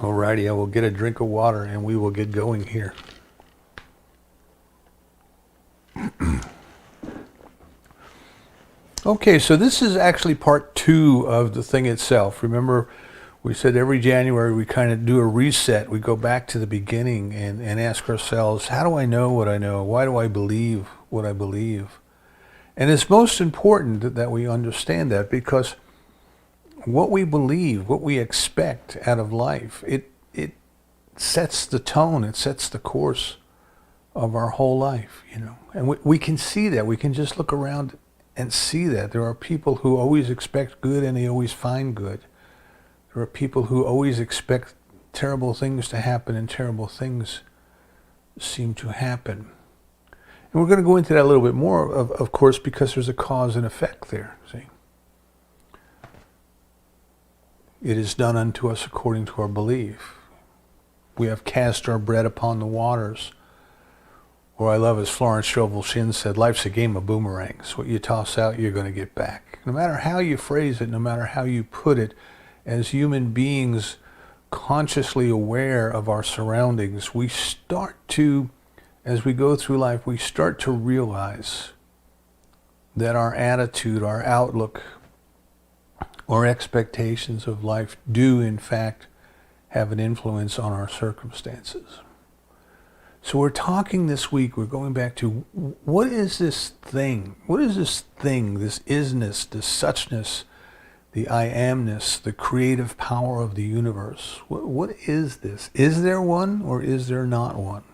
Alrighty, I will get a drink of water and we will get going here. Okay, so this is actually part 2 of the thing itself. Remember, we said every January we kind of do a reset. We go back to the beginning and ask ourselves, how do I know what I know? Why do I believe what I believe? And it's most important that we understand that, because what we believe, what we expect out of life, it sets the tone, it sets the course of our whole life, you know. And we can see that. We can just look around and see that. There are people who always expect good and they always find good. There are people who always expect terrible things to happen and terrible things seem to happen. And we're going to go into that a little bit more, of course, because there's a cause and effect there, see. It is done unto us according to our belief. We have cast our bread upon the waters. Or I love, as Florence Scovel Shinn said, life's a game of boomerangs. What you toss out, you're going to get back. No matter how you phrase it, no matter how you put it, as human beings consciously aware of our surroundings, we start to, as we go through life, we start to realize that our attitude, our outlook, our expectations of life do, in fact, have an influence on our circumstances. So we're talking this week, we're going back to, what is this thing? What is this thing, this isness, this suchness, the I amness, the creative power of the universe? What is this? Is there one or is there not one?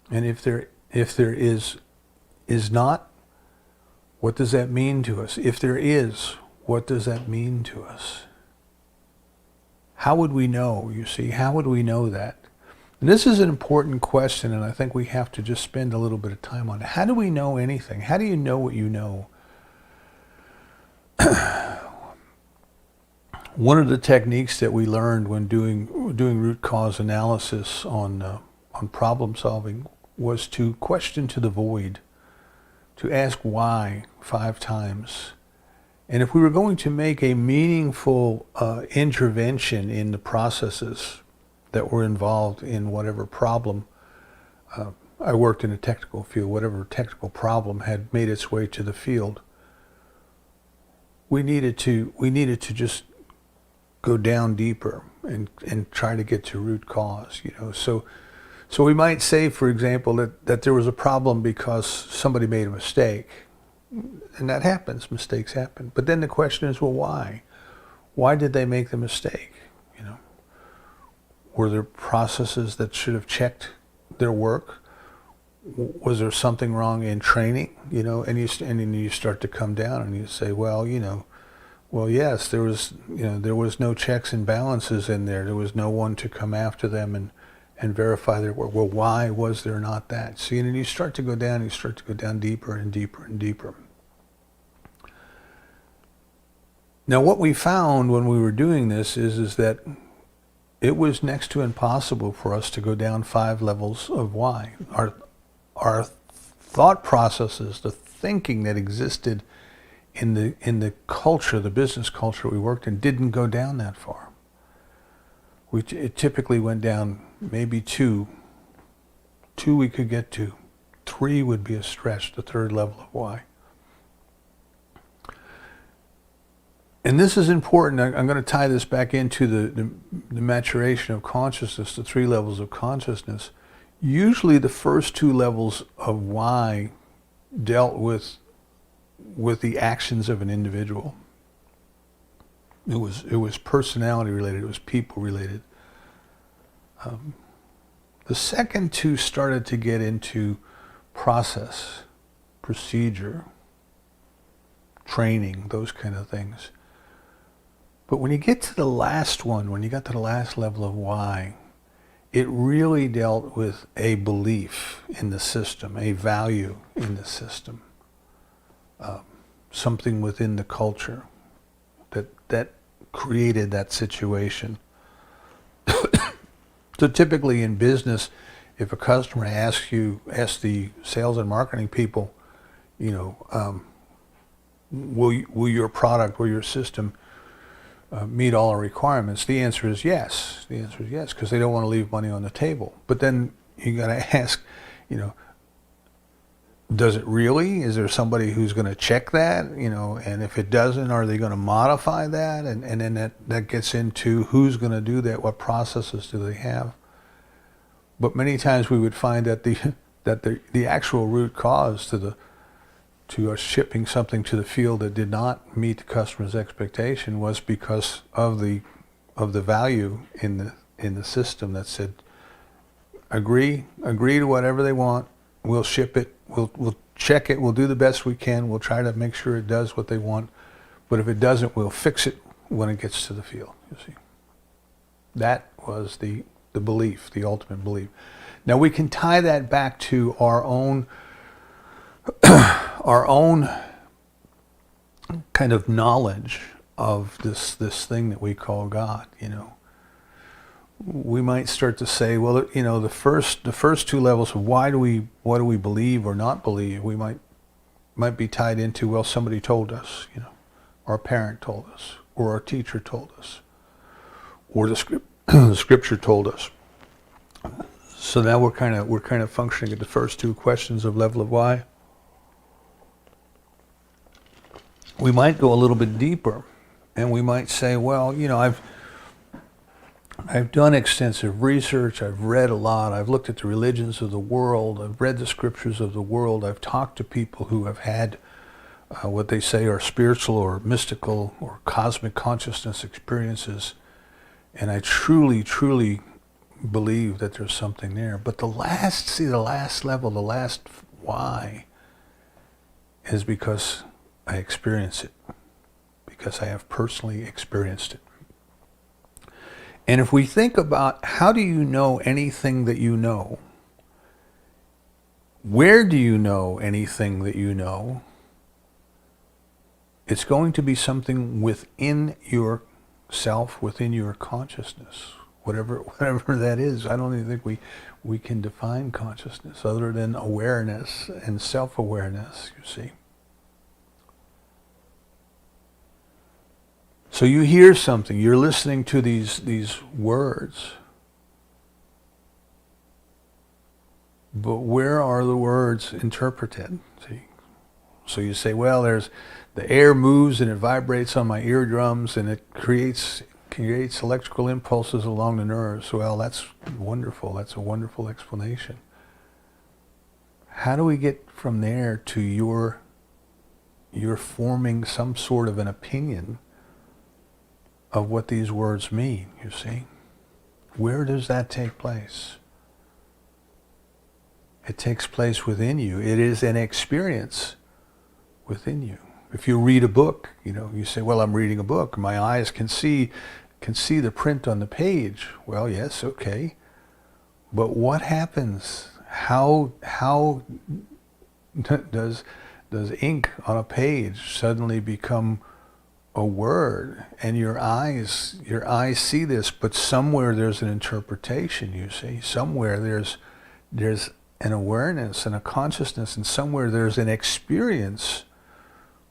And if there is not, what does that mean to us? If there is, what does that mean to us? How would we know, you see? How would we know that? And this is an important question, and I think we have to just spend a little bit of time on it. How do we know anything? How do you know what you know? One of the techniques that we learned when doing root cause analysis on problem solving was to question to the void, to ask why 5 times. And if we were going to make a meaningful intervention in the processes that were involved in whatever problem, I worked in a technical field, whatever technical problem had made its way to the field, we needed to just go down deeper and try to get to root cause, you know. So we might say, for example, that there was a problem because somebody made a mistake. And that happens, mistakes happen. But then the question is, well, why? Why did they make the mistake, you know? Were there processes that should have checked their work? Was there something wrong in training, you know? And then you start to come down and you say, well, you know, well, yes, there was no checks and balances in there. There was no one to come after them and verify their work. Well, why was there not that? See, and then you start to go down deeper and deeper and deeper. Now, what we found when we were doing this is that it was next to impossible for us to go down 5 levels of why. Our thought processes, the thinking that existed in the culture, the business culture we worked in, didn't go down that far. It typically went down maybe 2. 2 we could get to. 3 would be a stretch, the 3rd level of why. And this is important. I'm going to tie this back into the maturation of consciousness, the 3 levels of consciousness. Usually the first 2 levels of why dealt with the actions of an individual. It was personality related, it was people related. The second 2 started to get into process, procedure, training, those kind of things. But when you get to the last one, when you got to the last level of why, it really dealt with a belief in the system, a value in the system, something within the culture that created that situation. So typically in business, if a customer asks the sales and marketing people, you know, will your product or your system meet all our requirements? The answer is yes. The answer is yes, because they don't want to leave money on the table. But then you got to ask, does it really? Is there somebody who's going to check that? And if it doesn't, are they going to modify that? And then that gets into who's going to do that? What processes do they have? But many times we would find that the actual root cause to us shipping something to the field that did not meet the customer's expectation was because of the value in the system that said, agree to whatever they want, we'll ship it, we'll check it, we'll do the best we can, we'll try to make sure it does what they want, but if it doesn't, we'll fix it when it gets to the field, you see. That was the belief, the ultimate belief. Now we can tie that back to our own kind of knowledge of this thing that we call God. We might start to say, well, the first two levels of what do we believe or not believe, we might be tied into, well, somebody told us, our parent told us, or our teacher told us, or the scripture told us. So now we're kind of functioning at the first two questions of level of why. We might go a little bit deeper, and we might say, well, I've done extensive research, I've read a lot, I've looked at the religions of the world, I've read the scriptures of the world, I've talked to people who have had what they say are spiritual or mystical or cosmic consciousness experiences, and I truly, truly believe that there's something there. But the last level, the last why, is because I experience it, because I have personally experienced it. And if we think about how do you know anything that you know, where do you know anything that you know, it's going to be something within yourself, within your consciousness, whatever that is. I don't even think we can define consciousness other than awareness and self-awareness, you see. So you hear something, you're listening to these words, but where are the words interpreted? See? So you say, well, the air moves and it vibrates on my eardrums and it creates electrical impulses along the nerves. Well, that's wonderful. That's a wonderful explanation. How do we get from there to you're forming some sort of an opinion of what these words mean, you see? Where does that take place? It takes place within you. It is an experience within you. If you read a book, you say, well, I'm reading a book. My eyes can see the print on the page. Well, yes, okay. But what happens? How does ink on a page suddenly become a word? And your eyes see this, but somewhere there's an interpretation, you see. Somewhere there's an awareness and a consciousness, and somewhere there's an experience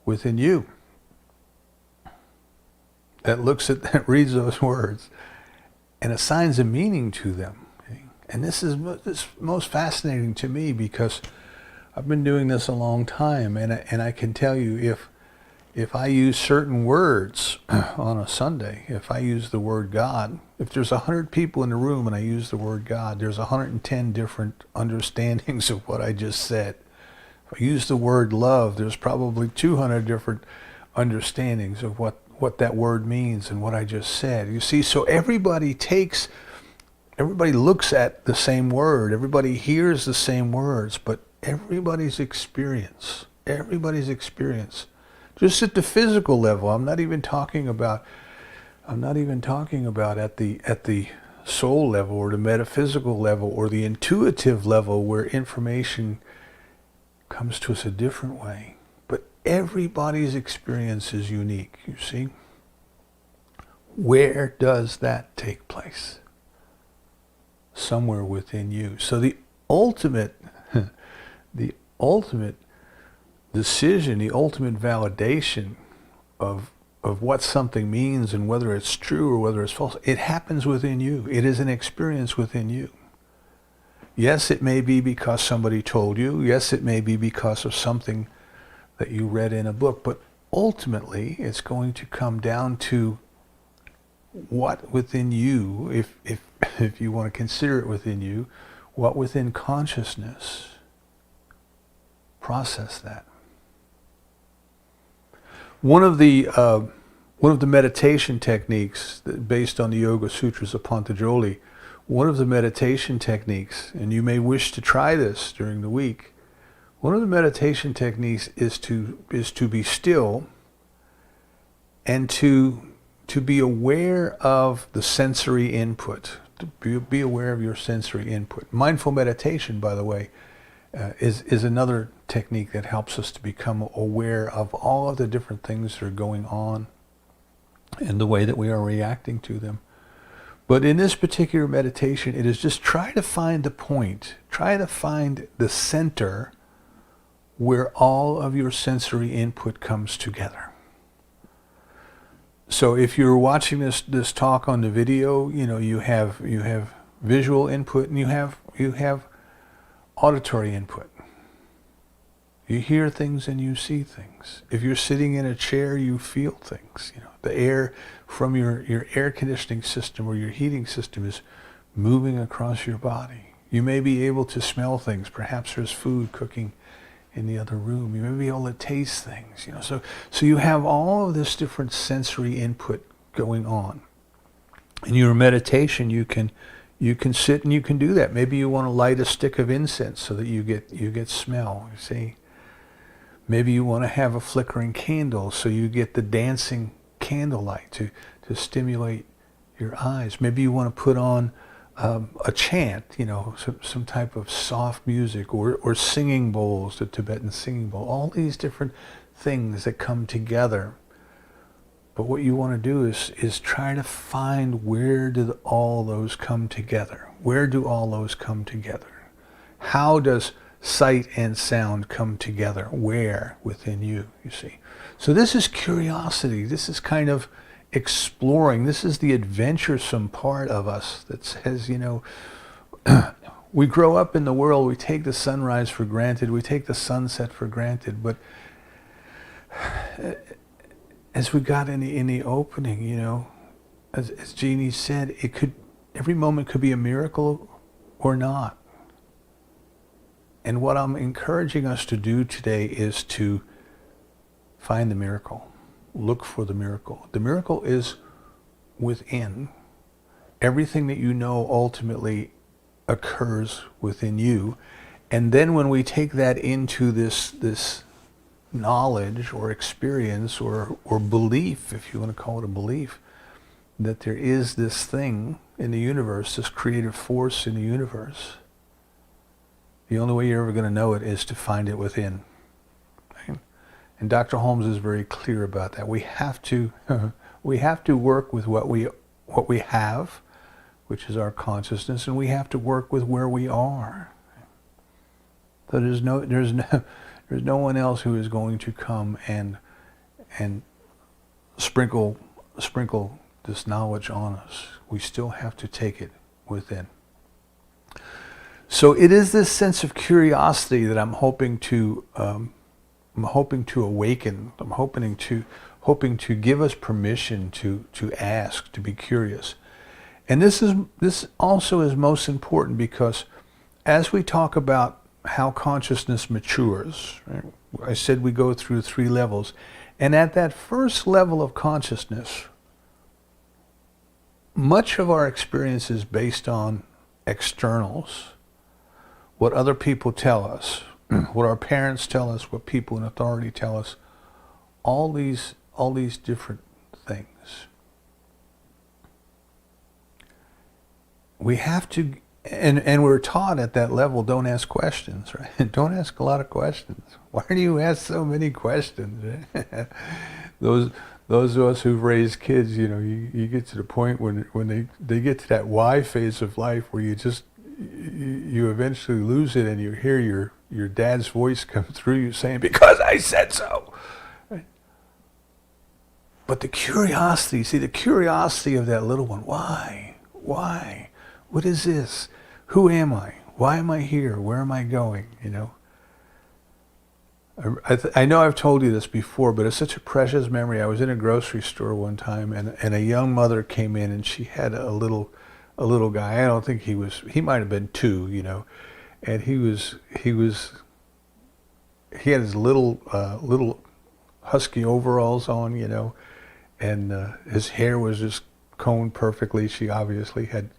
within you that reads those words and assigns a meaning to them. Okay? And this is most fascinating to me because I've been doing this a long time, and I can tell you if I use certain words on a Sunday, if I use the word God, if there's 100 people in the room and I use the word God, there's 110 different understandings of what I just said. If I use the word love, there's probably 200 different understandings of what that word means and what I just said. You see, so everybody looks at the same word, everybody hears the same words, but everybody's experience, just at the physical level. I'm not even talking about at the soul level or the metaphysical level or the intuitive level where information comes to us a different way. But everybody's experience is unique, you see. Where does that take place? Somewhere within you. So the ultimate decision, the ultimate validation of of what something means and whether it's true or whether it's false, it happens within you. It is an experience within you. Yes, it may be because somebody told you. Yes, it may be because of something that you read in a book. But ultimately, it's going to come down to what within you, if you want to consider it within you, what within consciousness process that. One of the meditation techniques based on the Yoga Sutras of Patanjali, one of the meditation techniques, and you may wish to try this during the week, one of the meditation techniques is to be still and to be aware of the sensory input, to be aware of your sensory input. Mindful meditation, by the way, is another technique that helps us to become aware of all of the different things that are going on and the way that we are reacting to them. But in this particular meditation, it is just try to find the point, try to find the center where all of your sensory input comes together. So if you're watching this talk on the video, you have visual input and you have auditory input. You hear things and you see things. If you're sitting in a chair, you feel things. The air from your air conditioning system or your heating system is moving across your body. You may be able to smell things. Perhaps there's food cooking in the other room. You may be able to taste things. So you have all of this different sensory input going on. In your meditation, you can sit and you can do that. Maybe you want to light a stick of incense so that you get smell. You see. Maybe you want to have a flickering candle so you get the dancing candlelight to stimulate your eyes. Maybe you want to put on a chant, some type of soft music or singing bowls, the Tibetan singing bowl, all these different things that come together. But what you want to do is try to find where do all those come together? Where do all those come together? How does sight and sound come together? Where within you, you see? So this is curiosity. This is kind of exploring. This is the adventuresome part of us that says, we grow up in the world, we take the sunrise for granted, we take the sunset for granted, but as we got in the opening, as Jeannie said, every moment could be a miracle or not. And what I'm encouraging us to do today is to find the miracle. Look for the miracle. The miracle is within. Everything that you know ultimately occurs within you. And then when we take that into this knowledge or experience or belief, if you want to call it a belief, that there is this thing in the universe, this creative force in the universe, the only way you're ever going to know it is to find it within. Right? And Dr. Holmes is very clear about that. We have to work with what we have, which is our consciousness, and we have to work with where we are. So there's no one else who is going to come and sprinkle this knowledge on us. We still have to take it within. So it is this sense of curiosity that I'm hoping to awaken. I'm hoping to give us permission to ask, to be curious. And this also is most important because as we talk about how consciousness matures, right? I said we go through 3 levels, and at that first level of consciousness, much of our experience is based on externals. What other people tell us, what our parents tell us, what people in authority tell us, all these different things. We have to, and we're taught at that level, don't ask questions, right? Don't ask a lot of questions. Why do you ask so many questions? Those of us who've raised kids, you get to the point when they get to that why phase of life where you eventually lose it and you hear your dad's voice come through you saying, because I said so. Right? But the curiosity, see, the curiosity of that little one, why? Why? What is this? Who am I? Why am I here? Where am I going? You know? I know I've told you this before, but it's such a precious memory. I was in a grocery store one time, and a young mother came in, and she had a little guy. I don't think he might have been 2, you know, and he had his little husky overalls on, you know, and his hair was just combed perfectly. She obviously had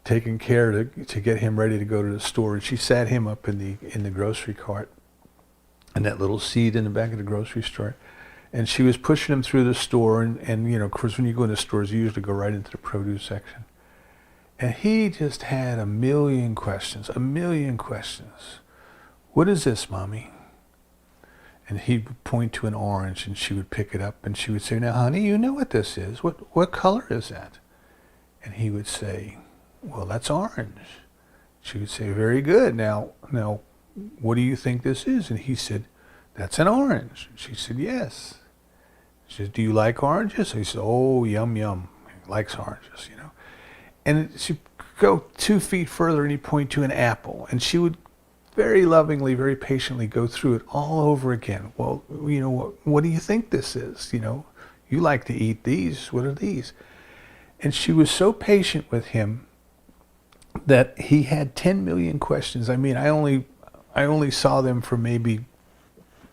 taken care to get him ready to go to the store, and she sat him up in the grocery cart, in that little seat in the back of the grocery store, and she was pushing him through the store, and you know, of course, when you go into stores, you usually go right into the produce section, and he just had a million questions. What is this, Mommy? And he would point to an orange, and she would pick it up, and she would say, now, honey, you know what this is. What color is that? And he would say, well, that's orange. She would say, very good. Now, what do you think this is? And he said, that's an orange. She said, yes. She said, do you like oranges? He said, oh, yum, yum. He likes oranges, you know. And she'd go 2 feet further, and he'd point to an apple, and she would very lovingly, very patiently go through it all over again. Well, you know, what do you think this is? You know, you like to eat these. What are these? And she was so patient with him that he had 10 million questions. I mean, I only saw them for maybe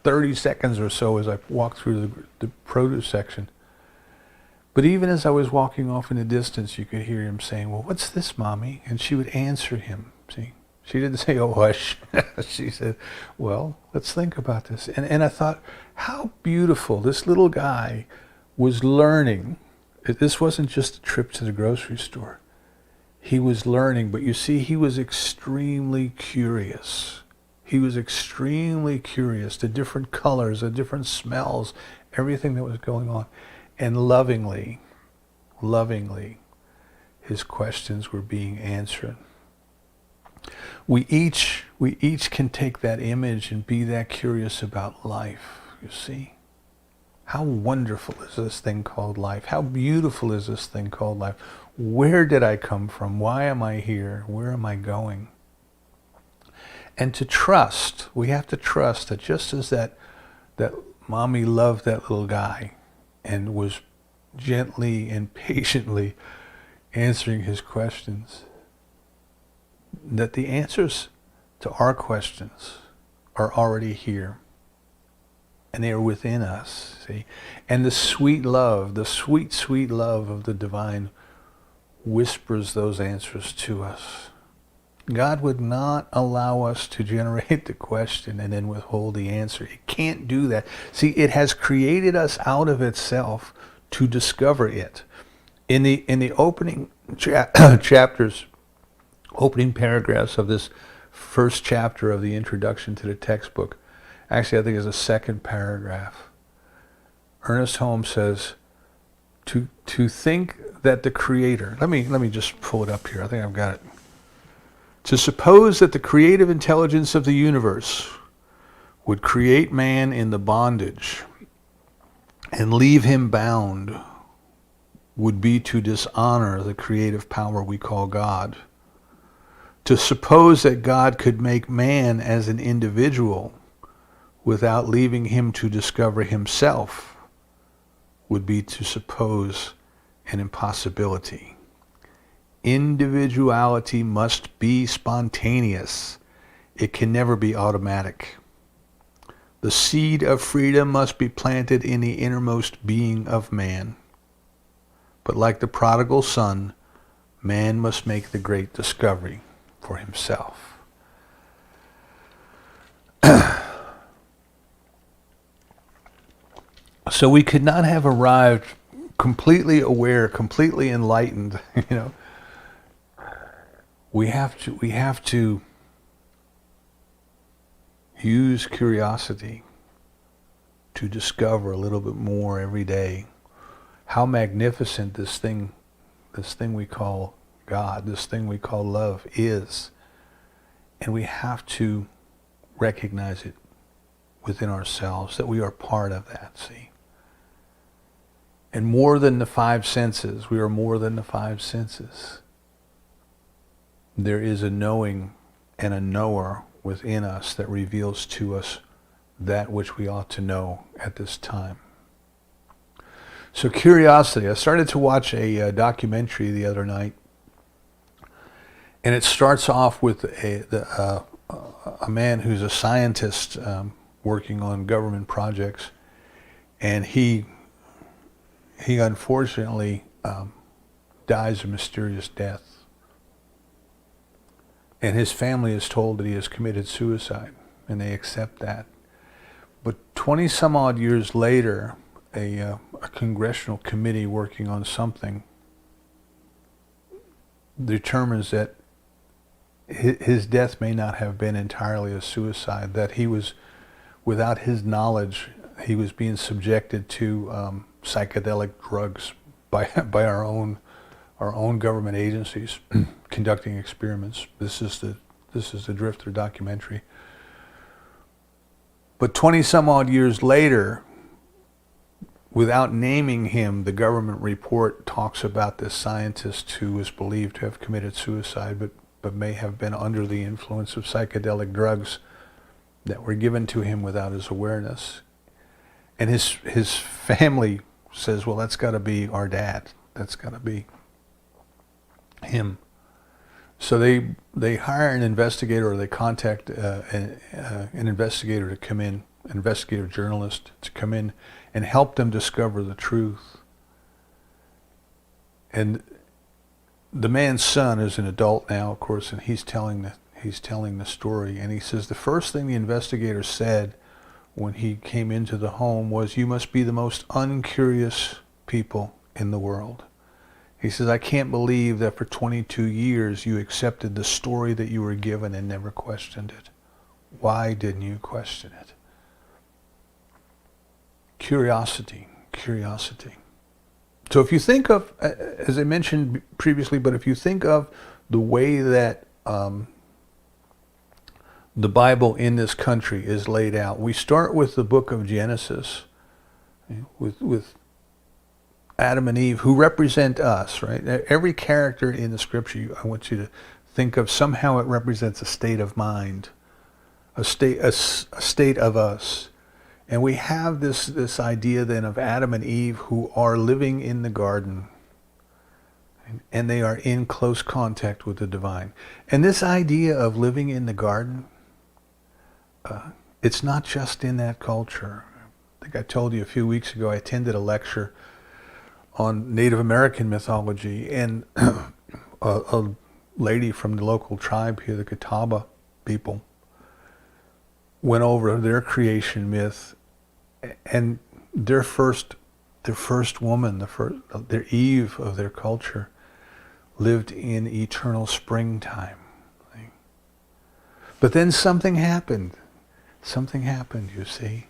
30 seconds or so as I walked through the produce section. But even as I was walking off in the distance, you could hear him saying, well, what's this, Mommy? And she would answer him, see? She didn't say, oh, hush. She said, well, let's think about this. And I thought, how beautiful. This little guy was learning. This wasn't just a trip to the grocery store. He was learning, but you see, he was extremely curious. He was extremely curious, the different colors, the different smells, everything that was going on. And lovingly, his questions were being answered. We each can take that image and be that curious about life, you see. How wonderful is this thing called life? How beautiful is this thing called life? Where did I come from? Why am I here? Where am I going? And to trust, we have to trust that just as that Mommy loved that little guy and was gently and patiently answering his questions, that the answers to our questions are already here. And they are within us, see? And the sweet love, the sweet, sweet love of the divine whispers those answers to us. God would not allow us to generate the question and then withhold the answer. It can't do that. See, it has created us out of itself to discover it. In the opening chapters, opening paragraphs of this first chapter of the introduction to the textbook, actually I think it's the second paragraph, Ernest Holmes says, to think that the Creator, let me just pull it up here, I think I've got it. To suppose that the creative intelligence of the universe would create man in the bondage and leave him bound would be to dishonor the creative power we call God. To suppose that God could make man as an individual without leaving him to discover himself would be to suppose an impossibility. Individuality must be spontaneous. It can never be automatic. The seed of freedom must be planted in the innermost being of man. But like the prodigal son, man must make the great discovery for himself. So we could not have arrived completely aware, completely enlightened, you know. We have to use curiosity to discover a little bit more every day how magnificent this thing we call God, this thing we call love is. And we have to recognize it within ourselves, that we are part of that, see. And more than the five senses, we are more than the five senses. There is a knowing and a knower within us that reveals to us that which we ought to know at this time. So curiosity. I started to watch a documentary the other night, and it starts off with a man who's a scientist working on government projects, and he unfortunately dies a mysterious death. And his family is told that he has committed suicide, and they accept that. But 20 some odd years later, a congressional committee working on something determines that his death may not have been entirely a suicide, that he was, without his knowledge, he was being subjected to psychedelic drugs by our own government agencies conducting experiments. This is the Drifter documentary. But 20 some odd years later, without naming him, the government report talks about this scientist who was believed to have committed suicide, but may have been under the influence of psychedelic drugs that were given to him without his awareness. And his family says, well, that's got to be our dad. That's got to be him. So they hire an investigator, or they contact an investigator to come in, an investigative journalist to come in and help them discover the truth. And the man's son is an adult now, of course, and he's telling the story. And he says the first thing the investigator said when he came into the home was, "You must be the most uncurious people in the world." He says, "I can't believe that for 22 years you accepted the story that you were given and never questioned it. Why didn't you question it?" Curiosity, curiosity. So if you think of, as I mentioned previously, but if you think of the way that the Bible in this country is laid out, we start with the book of Genesis, with Adam and Eve, who represent us, right? Every character in the scripture, I want you to think of, somehow it represents a state of mind, a state of us. And we have this idea then of Adam and Eve who are living in the garden, and they are in close contact with the divine. And this idea of living in the garden, it's not just in that culture. I think I told you a few weeks ago I attended a lecture on Native American mythology, and a lady from the local tribe here, the Catawba people, went over their creation myth, and their first woman, their Eve of their culture, lived in eternal springtime. But then something happened. Something happened, you see.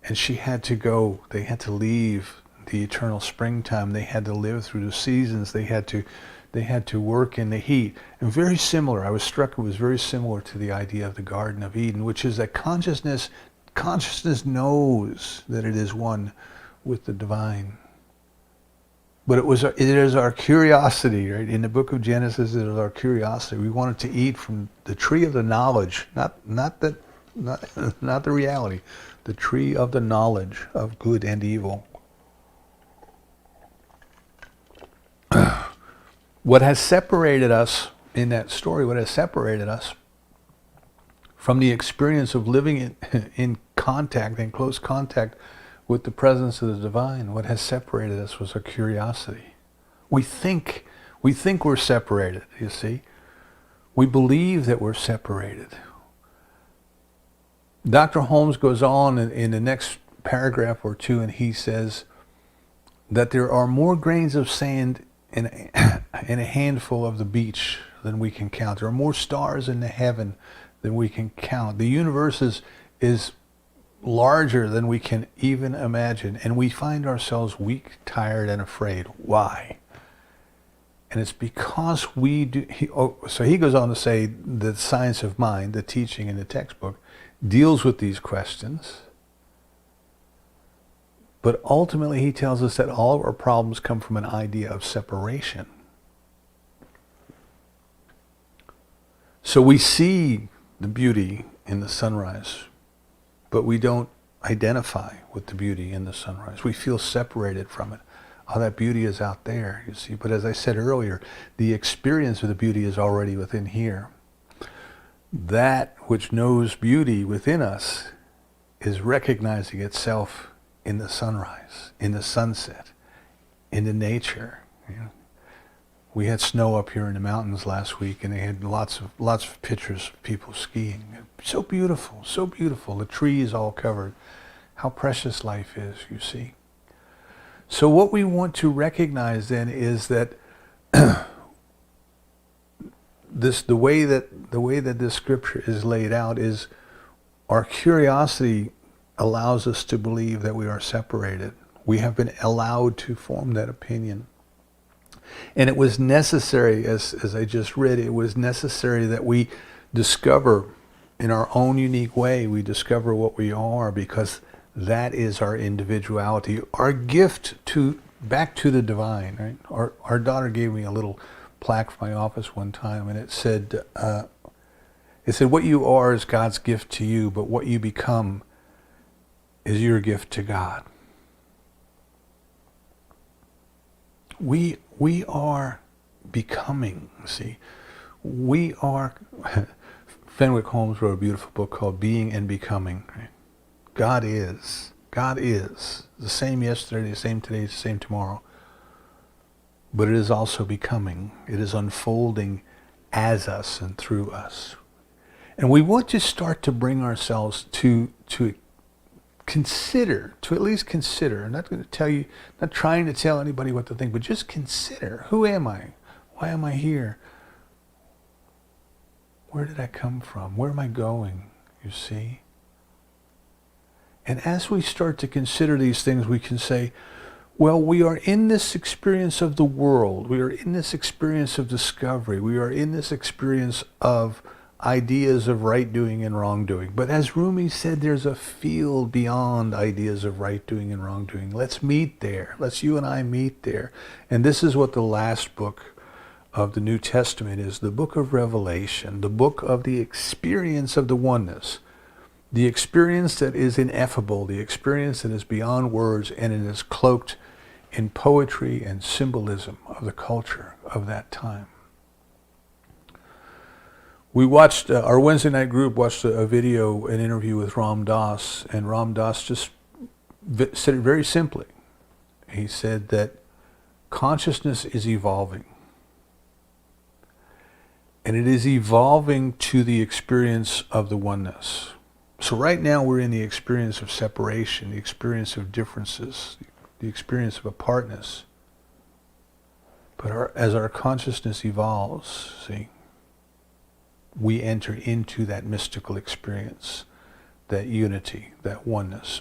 And she had to go. They had to leave the eternal springtime. They had to live through the seasons. They had to work in the heat. And very similar, I was struck, it was very similar to the idea of the Garden of Eden, which is that consciousness knows that it is one with the divine. But it is our curiosity, right? In the book of Genesis, it is our curiosity. We wanted to eat from the tree of the knowledge, not the reality, the tree of the knowledge of good and evil. What has separated us in that story, what has separated us from the experience of living in contact, in close contact with the presence of the divine, what has separated us was our curiosity. We think we're separated, you see. We believe that we're separated. Dr. Holmes goes on in the next paragraph or two, and he says that there are more grains of sand in a handful of the beach than we can count. There are more stars in the heaven than we can count. The universe is larger than we can even imagine, and we find ourselves weak, tired, and afraid. Why? And it's because we do. So he goes on to say the science of mind, the teaching in the textbook, deals with these questions. But ultimately, he tells us that all of our problems come from an idea of separation. So we see the beauty in the sunrise, but we don't identify with the beauty in the sunrise. We feel separated from it. Oh, that beauty is out there, you see. But as I said earlier, the experience of the beauty is already within here. That which knows beauty within us is recognizing itself in the sunrise, in the sunset, in the nature. You know, we had snow up here in the mountains last week, and they had lots of pictures of people skiing. So beautiful, so beautiful. The trees all covered. How precious life is, you see. So what we want to recognize then is that the way that this scripture is laid out is our curiosity allows us to believe that we are separated. We have been allowed to form that opinion. And it was necessary, as I just read, it was necessary that we discover in our own unique way, we discover what we are, because that is our individuality, our gift back to the divine. Right? Our daughter gave me a little plaque from my office one time, and it said, what you are is God's gift to you, but what you become is your gift to God. We are becoming, see. We are, Fenwick Holmes wrote a beautiful book called Being and Becoming. Right? God is the same yesterday, the same today, the same tomorrow. But it is also becoming. It is unfolding as us and through us. And we want to start to bring ourselves to consider, to at least consider. I'm not going to tell you, not trying to tell anybody what to think, but just consider. Who am I? Why am I here? Where did I come from? Where am I going? You see? And as we start to consider these things, we can say, well, we are in this experience of the world. We are in this experience of discovery. We are in this experience of ideas of right doing and wrongdoing. But as Rumi said, there's a field beyond ideas of right doing and wrongdoing. Let's meet there. Let's you and I meet there. And this is what the last book of the New Testament is, the book of Revelation, the book of the experience of the oneness. The experience that is ineffable, the experience that is beyond words, and it is cloaked in poetry and symbolism of the culture of that time. We watched, our Wednesday night group watched an interview with Ram Dass, and Ram Dass just said it very simply. He said that consciousness is evolving. And it is evolving to the experience of the oneness. So right now we're in the experience of separation, the experience of differences, the experience of apartness. But as our consciousness evolves, see, we enter into that mystical experience, that unity, that oneness.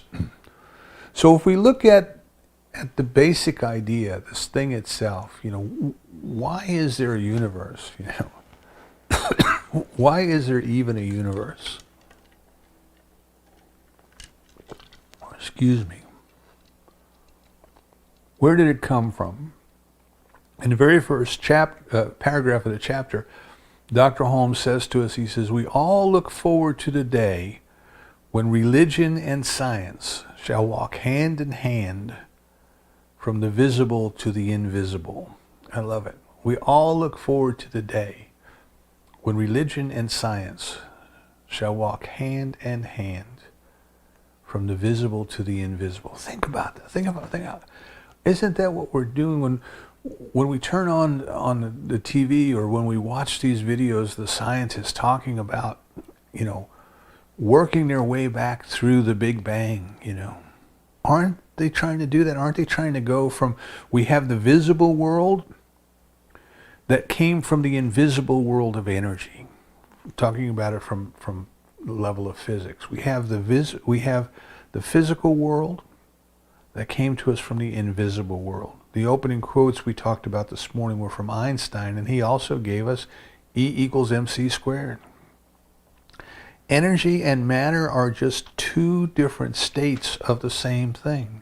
So if we look at the basic idea, this thing itself, why is there a universe? Why is there even a universe? Excuse me. Where did it come from? In the very first paragraph of the chapter, Dr. Holmes says to us, he says, we all look forward to the day when religion and science shall walk hand in hand from the visible to the invisible. I love it. We all look forward to the day when religion and science shall walk hand in hand from the visible to the invisible. Think about that. Think about it. Isn't that what we're doing when we turn on the TV, or when we watch these videos, the scientists talking about, working their way back through the Big Bang, Aren't they trying to do that? Aren't they trying to go from, we have the visible world that came from the invisible world of energy. Talking about it from the level of physics. We have the physical world that came to us from the invisible world. The opening quotes we talked about this morning were from Einstein, and he also gave us E = mc squared. Energy and matter are just two different states of the same thing.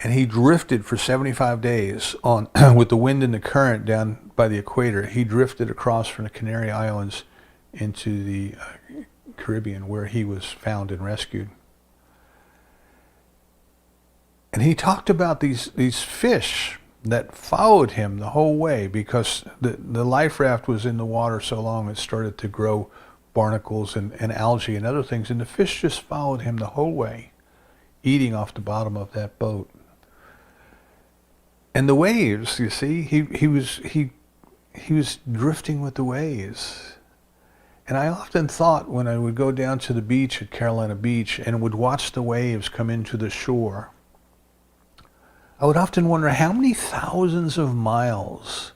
And he drifted for 75 days on with the wind and the current down by the equator. He drifted across from the Canary Islands into the Caribbean, where he was found and rescued. And he talked about these fish that followed him the whole way, because the life raft was in the water so long it started to grow barnacles and algae and other things, and the fish just followed him the whole way, eating off the bottom of that boat. And the waves, you see, he was drifting with the waves. And I often thought, when I would go down to the beach at Carolina Beach and would watch the waves come into the shore, I would often wonder, how many thousands of miles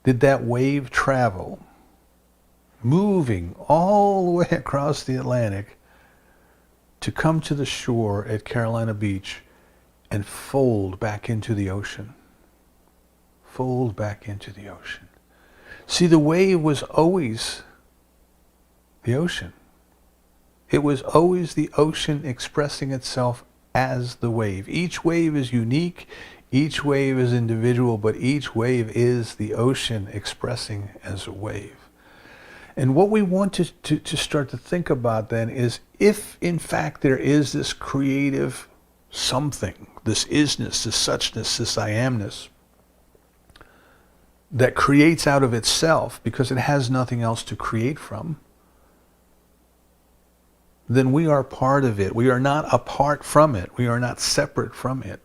did that wave travel, moving all the way across the Atlantic to come to the shore at Carolina Beach and fold back into the ocean. Fold back into the ocean. See, the wave was always the ocean. It was always the ocean expressing itself as the wave. Each wave is unique, each wave is individual, but each wave is the ocean expressing as a wave. And what we want to start to think about then is, if in fact there is this creative something, this isness, this suchness, this I amness, that creates out of itself because it has nothing else to create from, then we are part of it. We are not apart from it. We are not separate from it.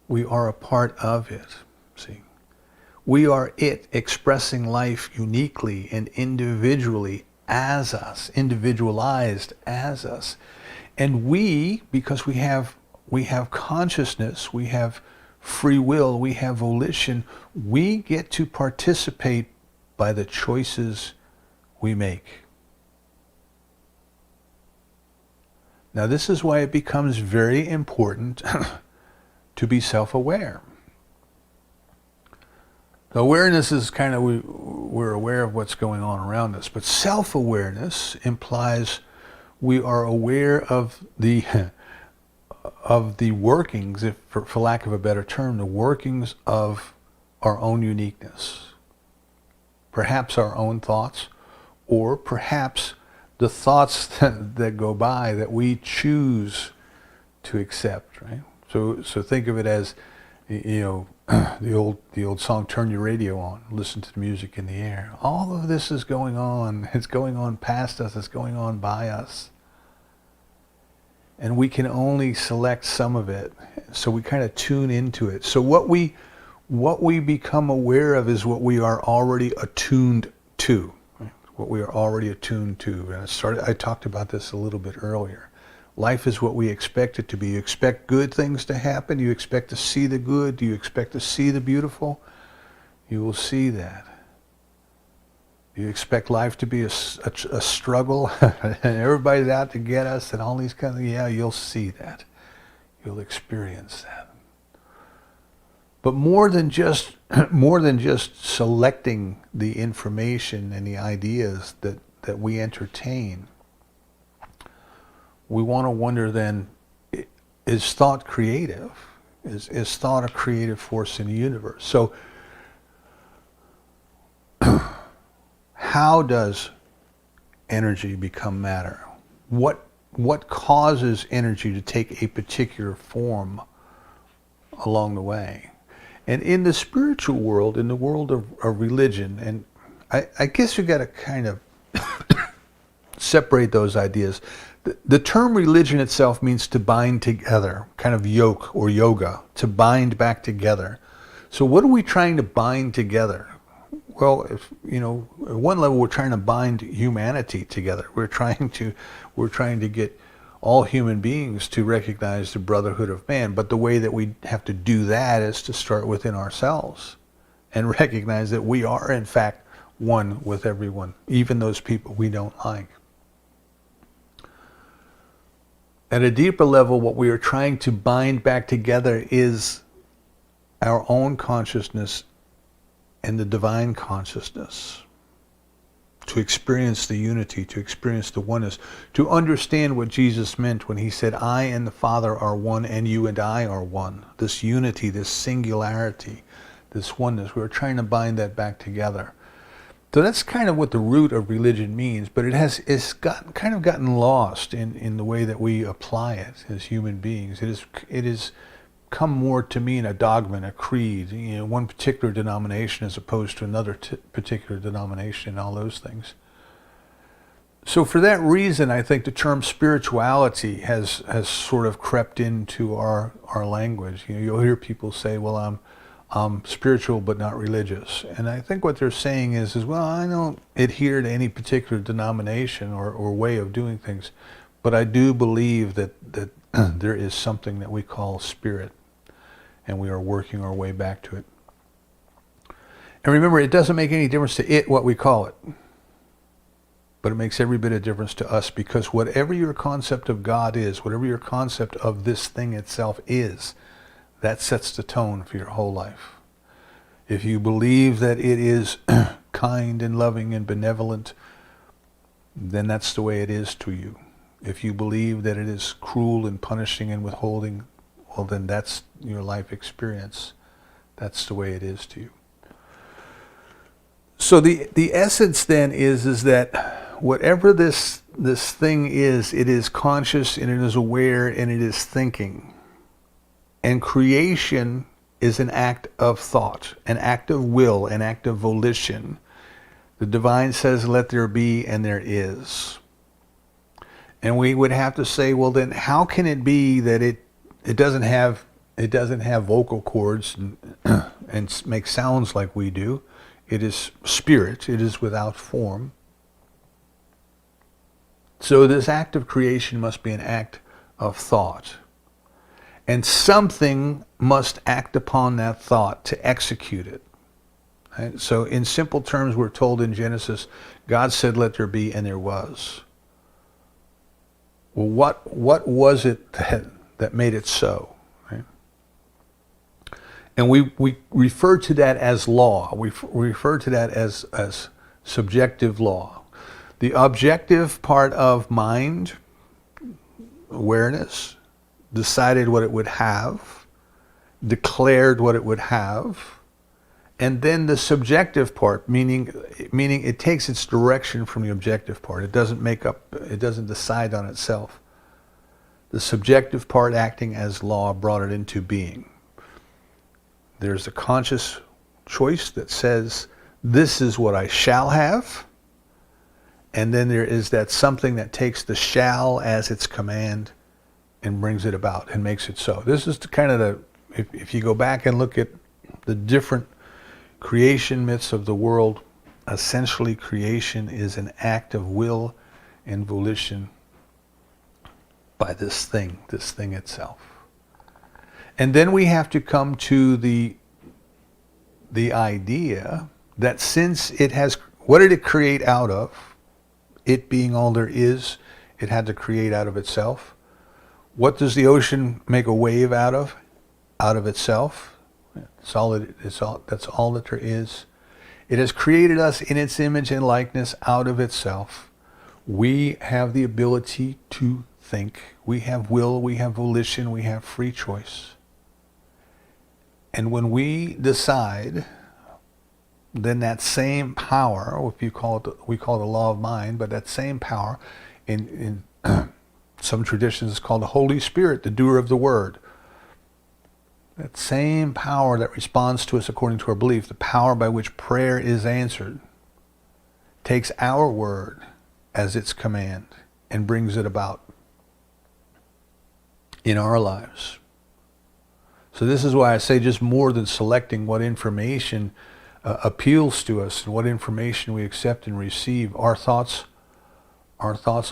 We are a part of it. See? We are it expressing life uniquely and individually as us, individualized as us. And we, because we have consciousness, we have free will, we have volition, we get to participate by the choices we make. Now, this is why it becomes very important to be self-aware. The awareness is kind of, we're aware of what's going on around us, but self-awareness implies we are aware of the workings, if for lack of a better term, the workings of our own uniqueness. Perhaps our own thoughts, or perhaps the thoughts that go by that we choose to accept, right? So think of it as, the old song, "Turn your radio on, listen to the music in the air." All of this is going on. It's going on past us. It's going on by us. And we can only select some of it. So we kind of tune into it. So what we become aware of is what we are already attuned to. What we are already attuned to. And I talked about this a little bit earlier. Life is what we expect it to be. You expect good things to happen. You expect to see the good. Do you expect to see the beautiful? You will see that. Do you expect life to be a struggle and everybody's out to get us and all these kinds of, yeah, you'll see that. You'll experience that. But more than just selecting the information and the ideas that we entertain, we want to wonder then, is thought creative? Is thought a creative force in the universe? So how does energy become matter? What causes energy to take a particular form along the way? And in the spiritual world, in the world of religion, and I guess you got to kind of separate those ideas. The term religion itself means to bind together, kind of yoke or yoga, to bind back together. So what are we trying to bind together? Well, at one level, we're trying to bind humanity together. We're trying to get all human beings to recognize the brotherhood of man. But the way that we have to do that is to start within ourselves and recognize that we are, in fact, one with everyone, even those people we don't like. At a deeper level, what we are trying to bind back together is our own consciousness and the divine consciousness. to experience the unity, to experience the oneness, to understand what Jesus meant when he said, I and the Father are one and you and I are one. This unity, this singularity, this oneness. We're trying to bind that back together. So that's kind of what the root of religion means, but it's gotten lost in the way that we apply it as human beings. It has come more to mean a dogma, a creed, one particular denomination as opposed to another particular denomination, and all those things. So for that reason, I think the term spirituality has sort of crept into our language. You'll hear people say, well, I'm spiritual but not religious. And I think what they're saying is well, I don't adhere to any particular denomination or way of doing things, but I do believe that there is something that we call spirit, and we are working our way back to it. And remember, it doesn't make any difference to it what we call it, but it makes every bit of difference to us, because whatever your concept of God is, whatever your concept of this thing itself is, that sets the tone for your whole life. If you believe that it is kind and loving and benevolent, then that's the way it is to you. If you believe that it is cruel and punishing and withholding, well, then that's your life experience. That's the way it is to you. So the essence then is that whatever this thing is, it is conscious and it is aware and it is thinking. And creation is an act of thought, an act of will, an act of volition. The divine says, let there be, and there is. And we would have to say, well, then how can it be that it doesn't have vocal cords and make sounds like we do? It is spirit. It is without form. So this act of creation must be an act of thought. And something must act upon that thought to execute it. Right? So in simple terms, we're told in Genesis, God said, let there be, and there was. Well, what was it that made it so? Right? And we refer to that as law. We refer to that as subjective law. The objective part of mind, awareness, decided what it would have, declared what it would have, and then the subjective part, meaning it takes its direction from the objective part. It doesn't decide on itself. The subjective part, acting as law, brought it into being. There's a conscious choice that says, this is what I shall have, and then there is that something that takes the shall as its command and brings it about and makes it so. This is if you go back and look at the different creation myths of the world, essentially creation is an act of will and volition by this thing itself. And then we have to come to the idea that since it has, what did it create out of? It being all there is, it had to create out of itself. What does the ocean make a wave out of? Out of itself. That's all that there is. It has created us in its image and likeness out of itself. We have the ability to think. We have will, we have volition, we have free choice. And when we decide, then that same power, or if we call it the law of mind, but that same power in some traditions is called the Holy Spirit, the doer of the word. That same power that responds to us according to our belief, the power by which prayer is answered, takes our word as its command and brings it about in our lives. So this is why I say, just more than selecting what information appeals to us and what information we accept and receive, our thoughts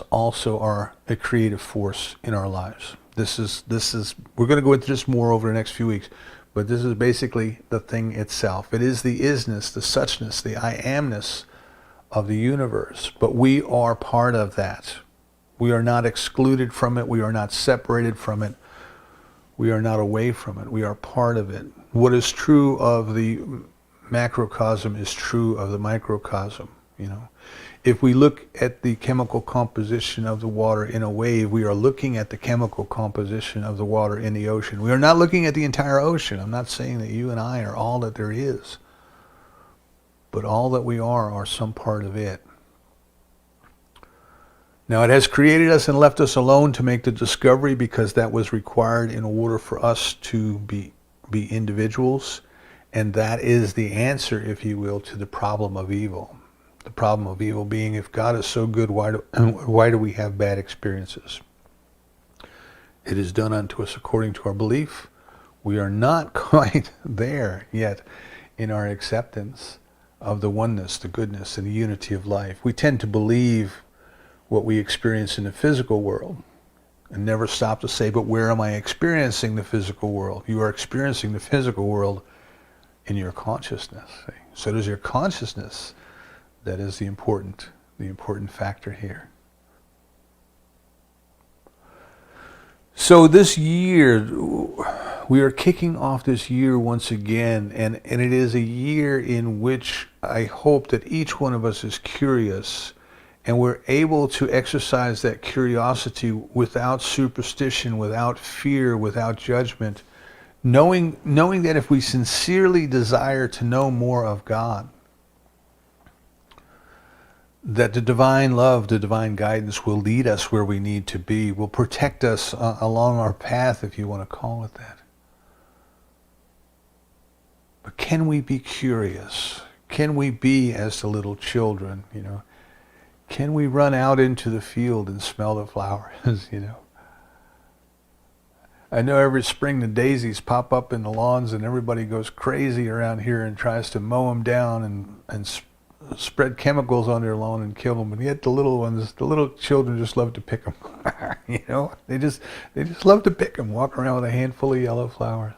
also are a creative force in our lives. This is we're going to go into this more over the next few weeks, but this is basically the thing itself. It is the isness, the suchness, the I amness of the universe, but we are part of that. We are not excluded from it. We are not separated from it. We are not away from it. We are part of it. What is true of the macrocosm is true of the microcosm. you know. If we look at the chemical composition of the water in a wave, we are looking at the chemical composition of the water in the ocean. We are not looking at the entire ocean. I'm not saying that you and I are all that there is, but all that we are some part of it. Now, it has created us and left us alone to make the discovery, because that was required in order for us to be individuals. And that is the answer, if you will, to the problem of evil. The problem of evil being, if God is so good, why do we have bad experiences? It is done unto us according to our belief. We are not quite there yet in our acceptance of the oneness, the goodness, and the unity of life. We tend to believe what we experience in the physical world and never stop to say, but where am I experiencing the physical world? You are experiencing the physical world in your consciousness. So does your consciousness. That is the important factor here. So this year, we are kicking off this year once again, and it is a year in which I hope that each one of us is curious, and we're able to exercise that curiosity without superstition, without fear, without judgment, knowing that if we sincerely desire to know more of God, that the divine love, the divine guidance will lead us where we need to be, will protect us along our path, if you want to call it that. But can we be curious? Can we be as the little children, you know? Can we run out into the field and smell the flowers, you know? I know every spring the daisies pop up in the lawns and everybody goes crazy around here and tries to mow them down and spread chemicals on their lawn and kill them, and yet the little children just love to pick them. You know, they just love to pick them, walk around with a handful of yellow flowers.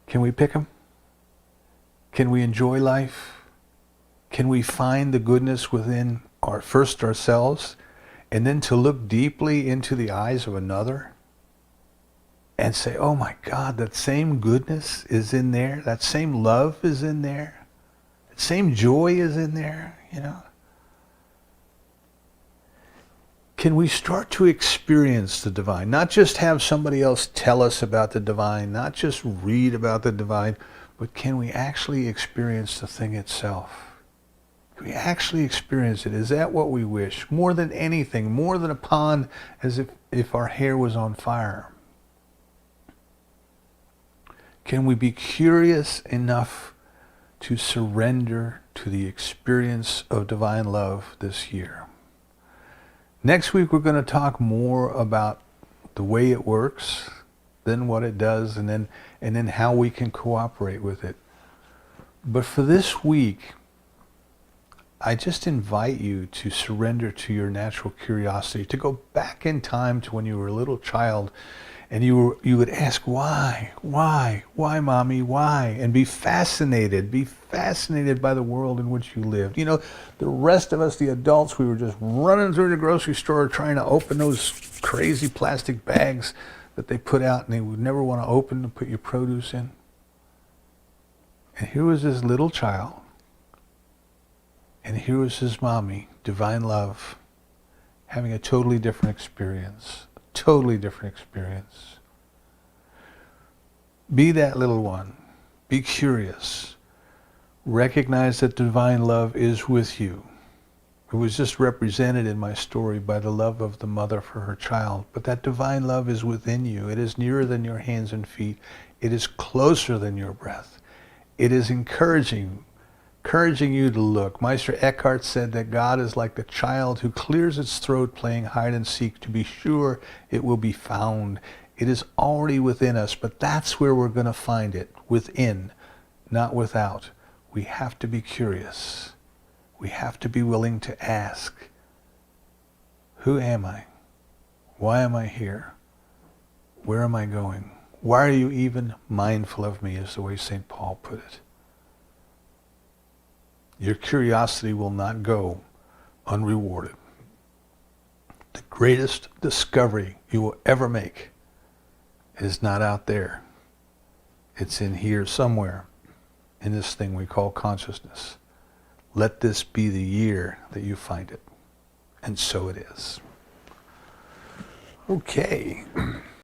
Can we pick them? Can we enjoy life? Can we find the goodness within ourselves, and then to look deeply into the eyes of another and say, oh my God, that same goodness is in there. That same love is in there. That same joy is in there, you know. Can we start to experience the divine? Not just have somebody else tell us about the divine, not just read about the divine, but can we actually experience the thing itself? Can we actually experience it? Is that what we wish? More than anything, more than a pond, as if our hair was on fire. Can we be curious enough to surrender to the experience of divine love this year? Next week we're going to talk more about the way it works, then what it does, and then how we can cooperate with it. But for this week, I just invite you to surrender to your natural curiosity, to go back in time to when you were a little child, and you would ask, why, mommy, why? And be fascinated by the world in which you lived. You know, the rest of us, the adults, we were just running through the grocery store trying to open those crazy plastic bags that they put out and they would never want to open to put your produce in. And here was this little child, and here was his mommy, divine love, having a totally different experience. Totally different experience. Be that little one. Be curious. Recognize that divine love is with you. It was just represented in my story by the love of the mother for her child. But that divine love is within you. It is nearer than your hands and feet. It is closer than your breath. It is encouraging you to look. Meister Eckhart said that God is like the child who clears its throat playing hide and seek to be sure it will be found. It is already within us, but that's where we're going to find it, within, not without. We have to be curious. We have to be willing to ask, who am I? Why am I here? Where am I going? Why are you even mindful of me, is the way St. Paul put it. Your curiosity will not go unrewarded. The greatest discovery you will ever make is not out there. It's in here somewhere, in this thing we call consciousness. Let this be the year that you find it. And so it is. Okay.